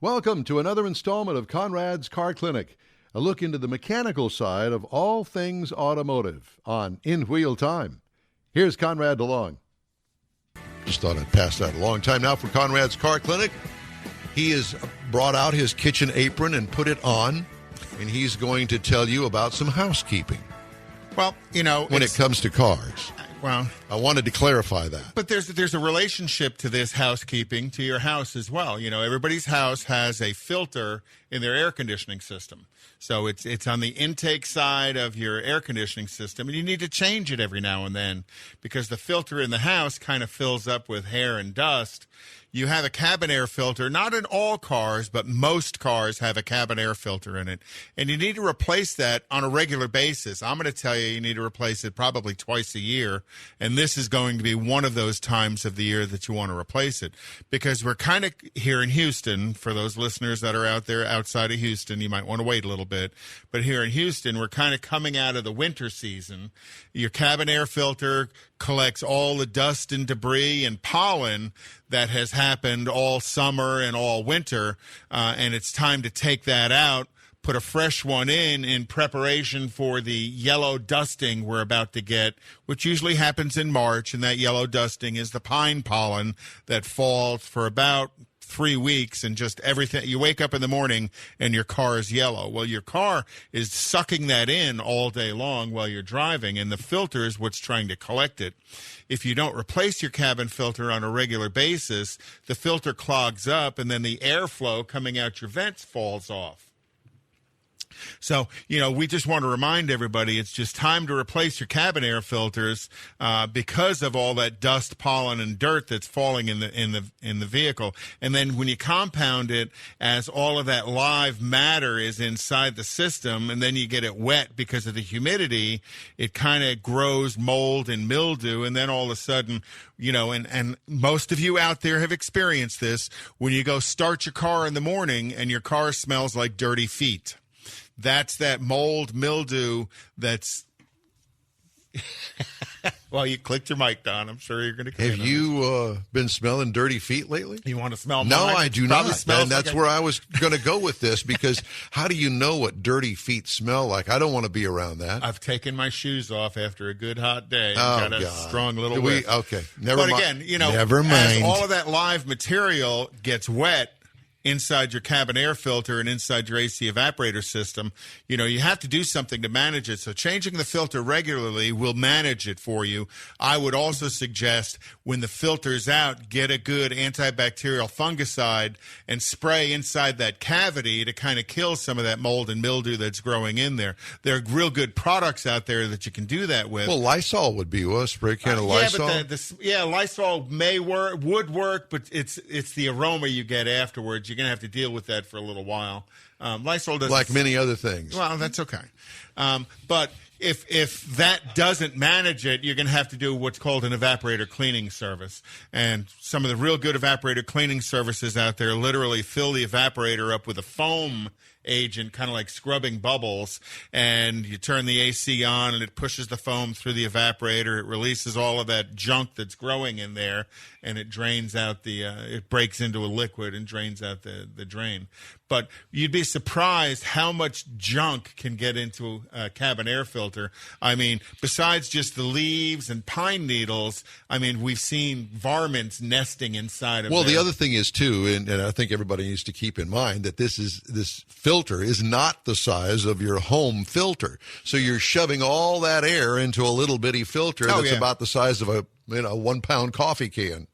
Welcome to another installment of Conrad's Car Clinic, a look into the mechanical side of all things automotive on In Wheel Time. Here's Conrad DeLong. Just thought I'd pass that along. Time now for Conrad's Car Clinic. He has brought out his kitchen apron and put it on, and he's going to tell you about some housekeeping. Well, you know, when it comes to cars. Well, I wanted to clarify that. But there's a relationship to this housekeeping to your house as well. You know, everybody's house has a filter in their air conditioning system. So it's on the intake side of your air conditioning system, and you need to change it every now and then because the filter in the house kind of fills up with hair and dust. You have a cabin air filter, not in all cars, but most cars have a cabin air filter in it. And you need to replace that on a regular basis. I'm going to tell you need to replace it probably twice a year. And this is going to be one of those times of the year that you want to replace it. Because we're kind of here in Houston, for those listeners that are out there outside of Houston, you might want to wait a little bit. But here in Houston, we're kind of coming out of the winter season. Your cabin air filter collects all the dust and debris and pollen that has happened all summer and all winter, and it's time to take that out, put a fresh one in preparation for the yellow dusting we're about to get, which usually happens in March, and that yellow dusting is the pine pollen that falls for about 3 weeks, and just everything. You wake up in the morning and your car is yellow. Well, your car is sucking that in all day long while you're driving, and the filter is what's trying to collect it. If you don't replace your cabin filter on a regular basis, the filter clogs up, and then the airflow coming out your vents falls off. So, you know, we just want to remind everybody it's just time to replace your cabin air filters because of all that dust, pollen, and dirt that's falling in the vehicle. And then when you compound it, as all of that live matter is inside the system, and then you get it wet because of the humidity, it kind of grows mold and mildew, and then all of a sudden, you know, and most of you out there have experienced this, when you go start your car in the morning and your car smells like dirty feet. That's that mold, mildew that's... Well, you clicked your mic, Don. I'm sure you're going to come. Have you been smelling dirty feet lately? You want to smell mine? No, I do not. And that's like where I was going to go with this, because how do you know what dirty feet smell like? I don't want to be around that. I've taken my shoes off after a good hot day and got a strong little whiff. Okay, never mind. But again, you know, never mind. As all of that live material gets wet inside your cabin air filter and inside your AC evaporator system, you know, you have to do something to manage it. So changing the filter regularly will manage it for you. I would also suggest when the filter's out, get a good antibacterial fungicide and spray inside that cavity to kind of kill some of that mold and mildew that's growing in there. There are real good products out there that you can do that with. Well, Lysol would be a spray can of Lysol. Lysol would work, but it's the aroma you get afterwards. You're going to have to deal with that for a little while. Lysol doesn't... Like many other things. Well, that's okay. But if that doesn't manage it, you're going to have to do what's called an evaporator cleaning service. And some of the real good evaporator cleaning services out there literally fill the evaporator up with a foam agent, kind of like scrubbing bubbles, and you turn the AC on and it pushes the foam through the evaporator. It releases all of that junk that's growing in there, and it drains out it breaks into a liquid and drains out the drain. But you'd be surprised how much junk can get into a cabin air filter. I mean, besides just the leaves and pine needles, I mean, we've seen varmints nesting inside of it. Well, the other thing is, too, and I think everybody needs to keep in mind that this filter is not the size of your home filter. So you're shoving all that air into a little bitty filter that's about the size of a 1 pound coffee can.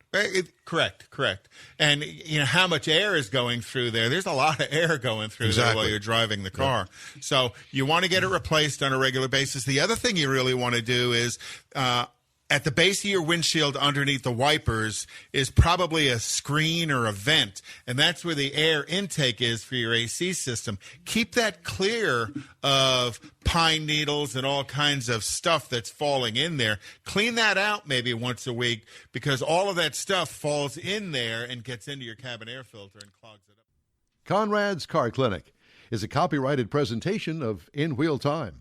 Correct. And you know how much air is going through there. There's a lot of air going through there while you're driving the car. Yeah. So you want to get it replaced on a regular basis. The other thing you really want to do is at the base of your windshield underneath the wipers is probably a screen or a vent, and that's where the air intake is for your AC system. Keep that clear of pine needles and all kinds of stuff that's falling in there. Clean that out maybe once a week, because all of that stuff falls in there and gets into your cabin air filter and clogs it up. Conrad's Car Clinic is a copyrighted presentation of In Wheel Time.